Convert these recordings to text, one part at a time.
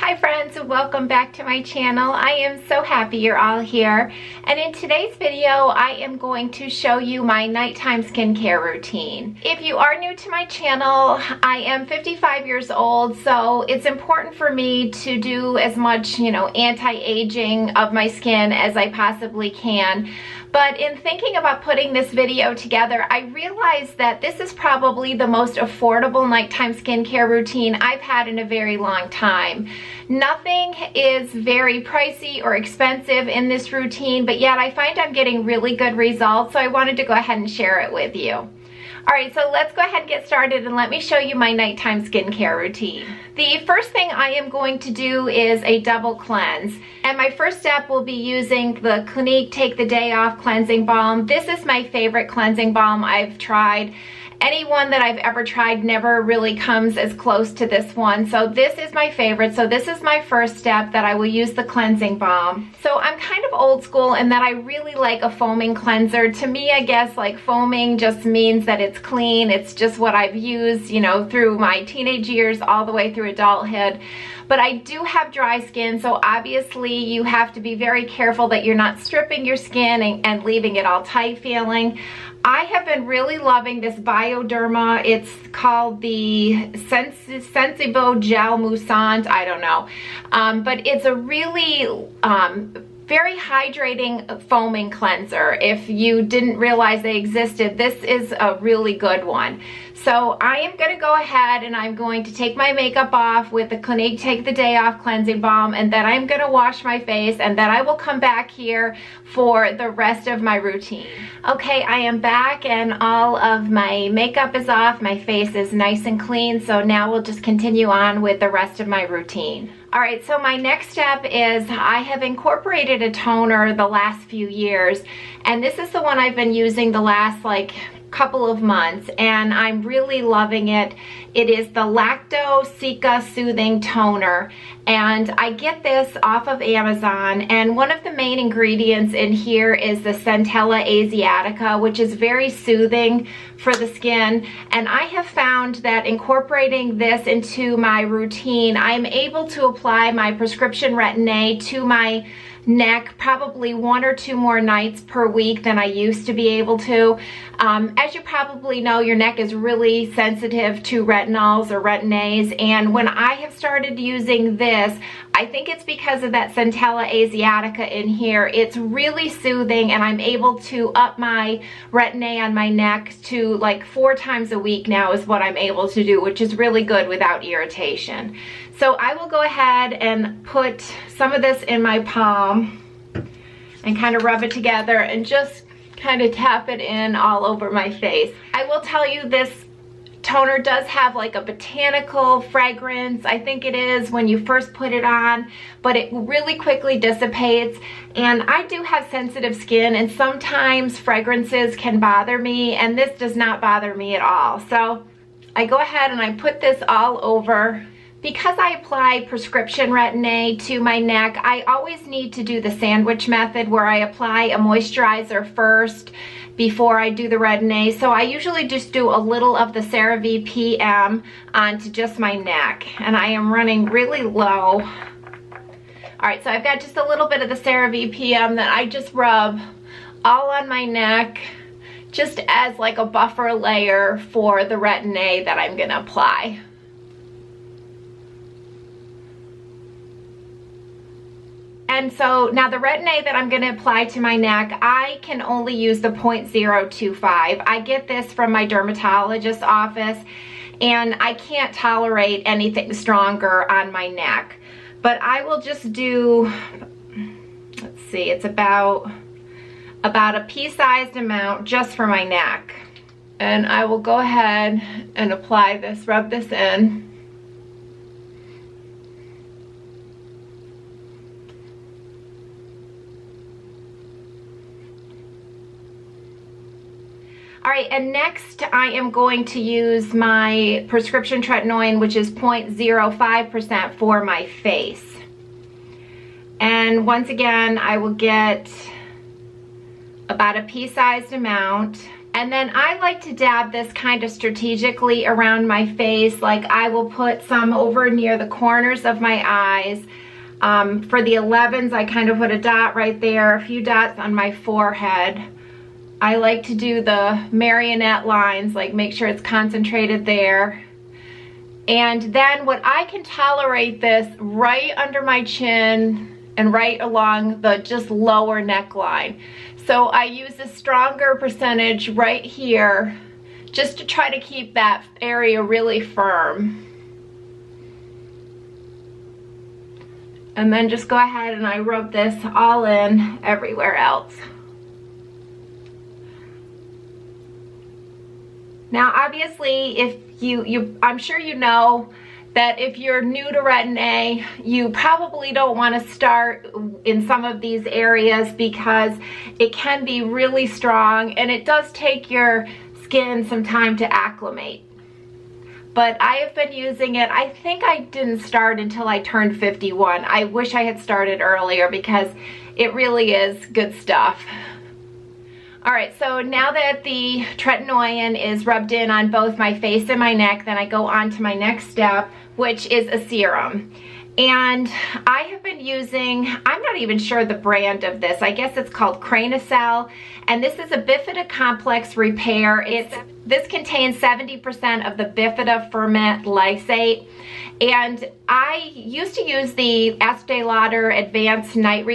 Hi friends, and welcome back to my channel. I am so happy you're all here. And in today's video, I am going to show you my nighttime skincare routine. If you are new to my channel, I am 55 years old, so it's important for me to do as much, anti-aging of my skin as I possibly can. But in thinking about putting this video together, I realized that this is probably the most affordable nighttime skincare routine I've had in a very long time. Nothing is very pricey or expensive in this routine, but yet I find I'm getting really good results, so I wanted to go ahead and share it with you. Alright, so let's go ahead and get started and let me show you my nighttime skincare routine. The first thing I am going to do is a double cleanse. And my first step will be using the Clinique Take the Day Off Cleansing Balm. This is my favorite cleansing balm I've tried. Any one that I've ever tried never really comes as close to this one. So this is my favorite. So this is my first step, that I will use the cleansing balm. So I'm kind of old school in that I really like a foaming cleanser. To me, I guess like foaming just means that it's clean. It's just what I've used, through my teenage years all the way through adulthood. But I do have dry skin, so obviously you have to be very careful that you're not stripping your skin and leaving it all tight feeling. I have been really loving this Bioderma. It's called the Sensibio Gel Moussant, I don't know. But it's a really very hydrating foaming cleanser. If you didn't realize they existed, this is a really good one. So I am going to go ahead and I'm going to take my makeup off with the Clinique Take the Day Off Cleansing Balm, and then I'm going to wash my face, and then I will come back here for the rest of my routine. Okay, I am back and all of my makeup is off. My face is nice and clean, so now we'll just continue on with the rest of my routine. Alright, so my next step is I have incorporated a toner the last few years, and this is the one I've been using the last couple of months, and I'm really loving it. It is the Lacto Cica Soothing Toner, and I get this off of Amazon, and one of the main ingredients in here is the Centella Asiatica, which is very soothing for the skin. And I have found that incorporating this into my routine, I'm able to apply my prescription Retin-A to my neck probably 1 or 2 more nights per week than I used to be able to. As you probably know, your neck is really sensitive to retinols or Retin-As, and when I have started using this, I think it's because of that Centella Asiatica in here. It's really soothing, and I'm able to up my Retin-A on my neck to like 4 times a week now is what I'm able to do, which is really good without irritation. So I will go ahead and put some of this in my palm and kind of rub it together and just kind of tap it in all over my face. I will tell you, this toner does have like a botanical fragrance, I think it is, when you first put it on, but it really quickly dissipates. And I do have sensitive skin, and sometimes fragrances can bother me, and this does not bother me at all. So I go ahead and I put this all over. Because I apply prescription Retin-A to my neck, I always need to do the sandwich method, where I apply a moisturizer first before I do the Retin-A. So I usually just do a little of the CeraVe PM onto just my neck, and I am running really low. Alright, so I've got just a little bit of the CeraVe PM that I just rub all on my neck, just as like a buffer layer for the Retin-A that I'm going to apply. And so now the Retin-A that I'm going to apply to my neck, I can only use the 0.025. I get this from my dermatologist's office, and I can't tolerate anything stronger on my neck. But I will just do, let's see, it's about a pea-sized amount just for my neck. And I will go ahead and apply this, rub this in. Alright, and next I am going to use my prescription tretinoin, which is 0.05% for my face. And once again, I will get about a pea-sized amount. And then I like to dab this kind of strategically around my face. Like I will put some over near the corners of my eyes. For the 11s, I kind of put a dot right there, a few dots on my forehead. I like to do the marionette lines, like make sure it's concentrated there. And then what I can tolerate this right under my chin and right along the just lower neckline. So I use a stronger percentage right here just to try to keep that area really firm. And then just go ahead and I rub this all in everywhere else. Now obviously if I'm sure you know that if you're new to Retin-A, you probably don't want to start in some of these areas because it can be really strong and it does take your skin some time to acclimate. But I have been using it. I think I didn't start until I turned 51. I wish I had started earlier because it really is good stuff. All right, so now that the tretinoin is rubbed in on both my face and my neck, then I go on to my next step, which is a serum. And I have been using, I'm not even sure the brand of this. I guess it's called Kranicell. And this is a Bifida complex repair. This contains 70% of the Bifida ferment lysate. And I used to use the Estee Lauder Advanced Night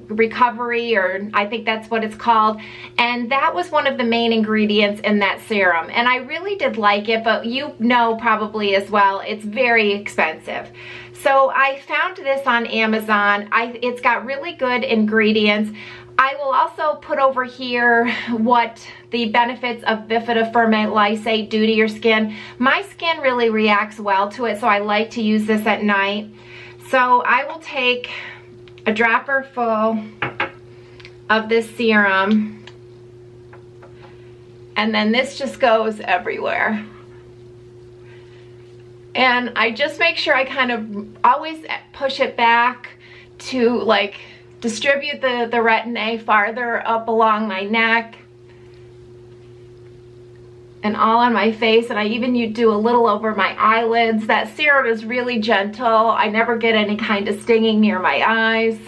Recovery, or I think that's what it's called. And that was one of the main ingredients in that serum. And I really did like it, but you know probably as well, it's very expensive. So I found this on Amazon. It's got really good ingredients. I will also put over here what the benefits of Bifida ferment lysate do to your skin. My skin really reacts well to it, so I like to use this at night. So I will take a dropper full of this serum, and then this just goes everywhere. And I just make sure I kind of always push it back to like distribute the Retin-A farther up along my neck and all on my face, and I even do a little over my eyelids. That serum is really gentle. I never get any kind of stinging near my eyes.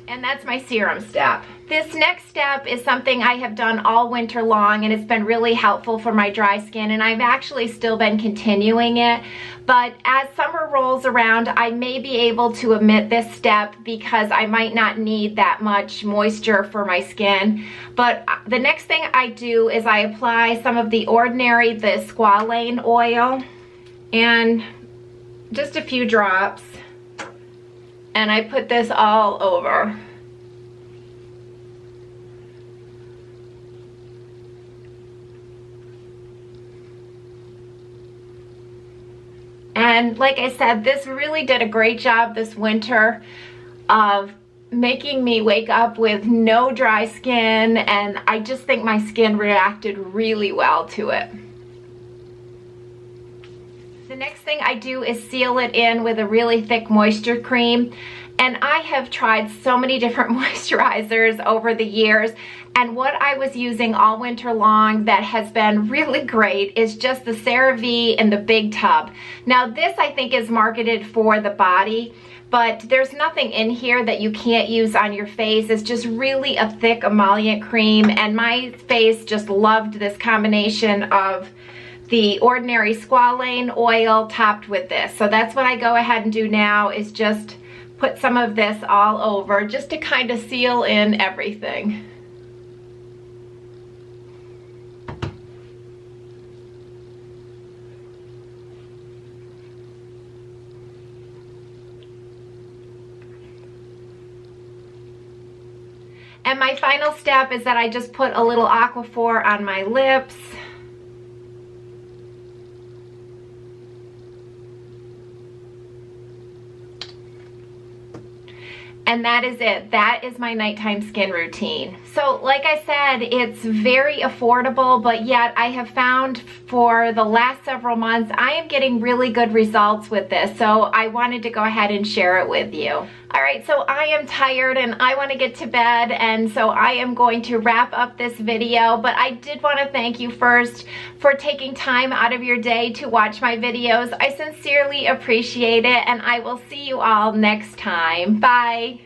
And that's my serum step. This next step is something I have done all winter long, and it's been really helpful for my dry skin, and I've actually still been continuing it. But as summer rolls around, I may be able to omit this step because I might not need that much moisture for my skin. But the next thing I do is I apply some of the Ordinary Squalane oil, and just a few drops, and I put this all over. And like I said, this really did a great job this winter of making me wake up with no dry skin, and I just think my skin reacted really well to it. The next thing I do is seal it in with a really thick moisture cream. And I have tried so many different moisturizers over the years, and what I was using all winter long that has been really great is just the CeraVe in the big tub. Now this I think is marketed for the body, but there's nothing in here that you can't use on your face. It's just really a thick emollient cream, and my face just loved this combination of the Ordinary Squalane oil topped with this. So that's what I go ahead and do now, is just put some of this all over just to kind of seal in everything. And my final step is that I just put a little Aquaphor on my lips. And that is it. That is my nighttime skin routine. So like I said, it's very affordable, but yet I have found for the last several months, I am getting really good results with this. So I wanted to go ahead and share it with you. All right, so I am tired and I want to get to bed, and so I am going to wrap up this video, but I did want to thank you first for taking time out of your day to watch my videos. I sincerely appreciate it, and I will see you all next time. Bye.